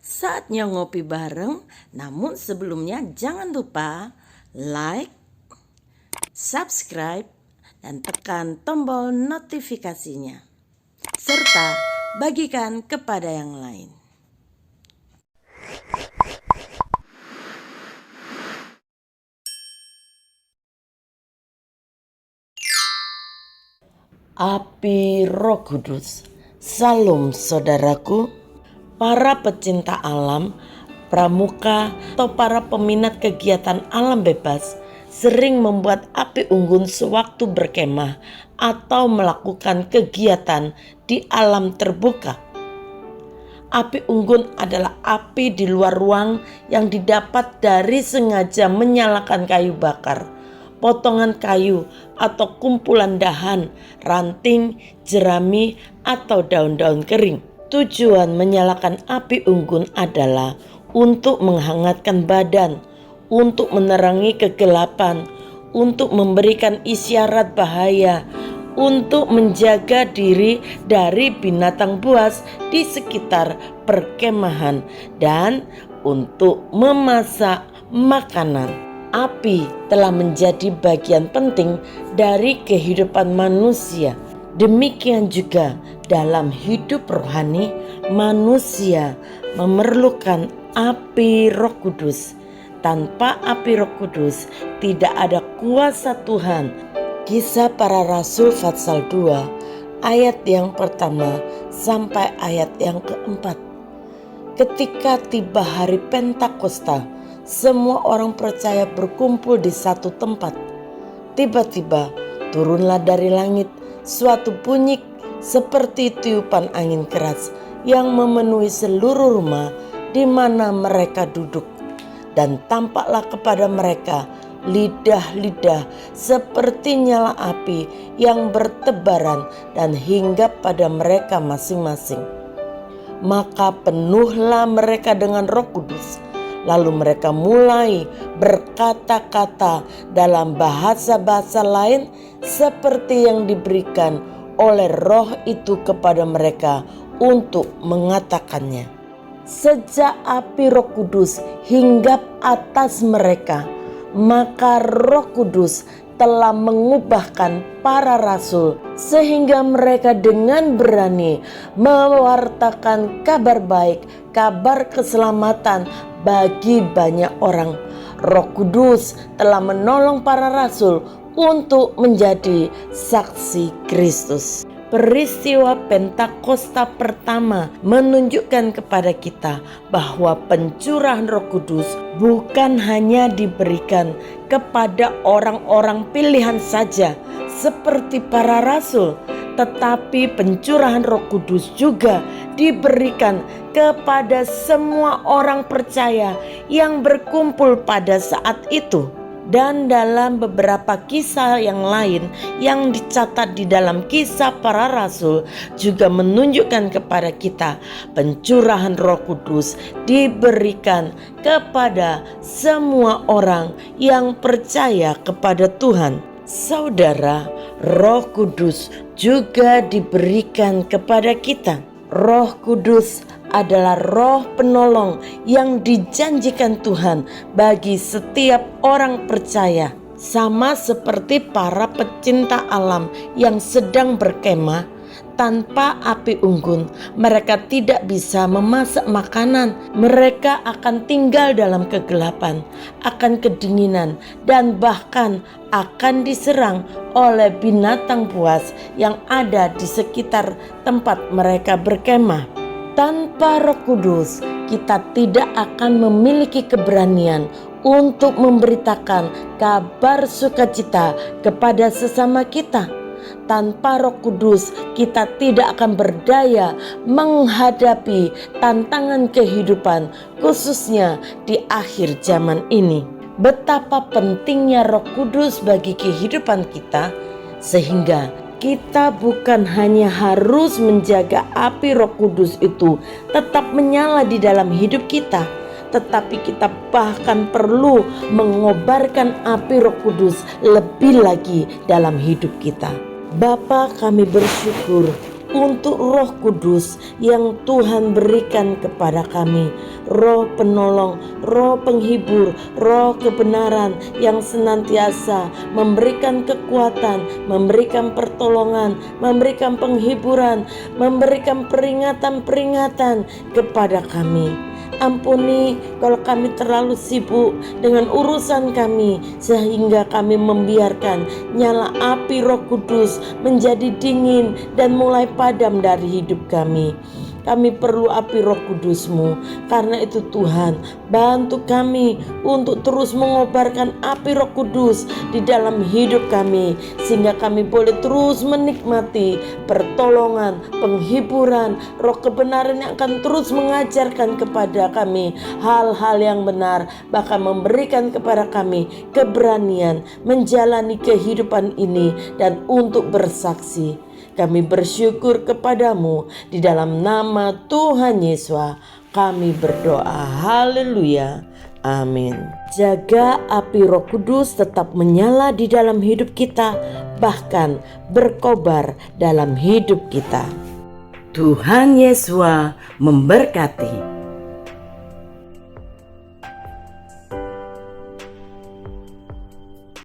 Saatnya ngopi bareng, namun sebelumnya jangan lupa like, subscribe, dan tekan tombol notifikasinya. Serta bagikan kepada yang lain. Api Roh Kudus. Salam saudaraku, para pecinta alam, pramuka atau para peminat kegiatan alam bebas sering membuat api unggun sewaktu berkemah atau melakukan kegiatan di alam terbuka. Api unggun adalah api di luar ruang yang didapat dari sengaja menyalakan kayu bakar, potongan kayu atau kumpulan dahan, ranting, jerami, atau daun-daun kering. Tujuan menyalakan api unggun adalah untuk menghangatkan badan, untuk menerangi kegelapan, untuk memberikan isyarat bahaya, untuk menjaga diri dari binatang buas di sekitar perkemahan, dan untuk memasak makanan. Api telah menjadi bagian penting dari kehidupan manusia. Demikian juga dalam hidup rohani, manusia memerlukan api Roh Kudus. Tanpa api Roh Kudus tidak ada kuasa Tuhan. Kisah Para Rasul pasal 2 ayat yang pertama sampai ayat yang keempat. Ketika tiba hari Pentakosta, semua orang percaya berkumpul di satu tempat. Tiba-tiba turunlah dari langit suatu bunyi seperti tiupan angin keras yang memenuhi seluruh rumah di mana mereka duduk. Dan tampaklah kepada mereka lidah-lidah seperti nyala api yang bertebaran dan hinggap pada mereka masing-masing. Maka penuhlah mereka dengan Roh Kudus. Lalu mereka mulai berkata-kata dalam bahasa-bahasa lain seperti yang diberikan oleh Roh itu kepada mereka untuk mengatakannya. Sejak api Roh Kudus hinggap atas mereka, maka Roh Kudus telah mengubahkan para rasul sehingga mereka dengan berani mewartakan kabar baik, kabar keselamatan bagi banyak orang. Roh Kudus telah menolong para rasul untuk menjadi saksi Kristus. Peristiwa Pentakosta pertama menunjukkan kepada kita bahwa pencurahan Roh Kudus bukan hanya diberikan kepada orang-orang pilihan saja seperti para rasul, tetapi pencurahan Roh Kudus juga diberikan kepada semua orang percaya yang berkumpul pada saat itu. Dan dalam beberapa kisah yang lain yang dicatat di dalam Kisah Para Rasul juga menunjukkan kepada kita pencurahan Roh Kudus diberikan kepada semua orang yang percaya kepada Tuhan. Saudara, Roh Kudus juga diberikan kepada kita. Roh Kudus adalah roh penolong yang dijanjikan Tuhan bagi setiap orang percaya. Sama seperti para pecinta alam yang sedang berkemah, tanpa api unggun mereka tidak bisa memasak makanan. Mereka akan tinggal dalam kegelapan, akan kedinginan, dan bahkan akan diserang oleh binatang buas yang ada di sekitar tempat mereka berkemah. Tanpa Roh Kudus, kita tidak akan memiliki keberanian untuk memberitakan kabar sukacita kepada sesama kita. Tanpa Roh Kudus, kita tidak akan berdaya menghadapi tantangan kehidupan, khususnya di akhir zaman ini. Betapa pentingnya Roh Kudus bagi kehidupan kita, sehingga kita bukan hanya harus menjaga api Roh Kudus itu tetap menyala di dalam hidup kita, tetapi kita bahkan perlu mengobarkan api Roh Kudus lebih lagi dalam hidup kita. Bapa, kami bersyukur untuk Roh Kudus yang Tuhan berikan kepada kami, Roh penolong, Roh penghibur, Roh kebenaran yang senantiasa memberikan kekuatan, memberikan pertolongan, memberikan penghiburan, memberikan peringatan-peringatan kepada kami. Ampuni kalau kami terlalu sibuk dengan urusan kami, sehingga kami membiarkan nyala api Roh Kudus menjadi dingin dan mulai padam dari hidup kami. Kami perlu api Roh Kudus-Mu. Karena itu Tuhan, bantu kami untuk terus mengobarkan api Roh Kudus di dalam hidup kami, sehingga kami boleh terus menikmati pertolongan, penghiburan, Roh kebenaran yang akan terus mengajarkan kepada kami hal-hal yang benar, bahkan memberikan kepada kami keberanian menjalani kehidupan ini dan untuk bersaksi. Kami bersyukur kepadamu di dalam nama Tuhan Yesus kami berdoa. Haleluya. Amin. Jaga api Roh Kudus tetap menyala di dalam hidup kita, bahkan berkobar dalam hidup kita. Tuhan Yesus memberkati.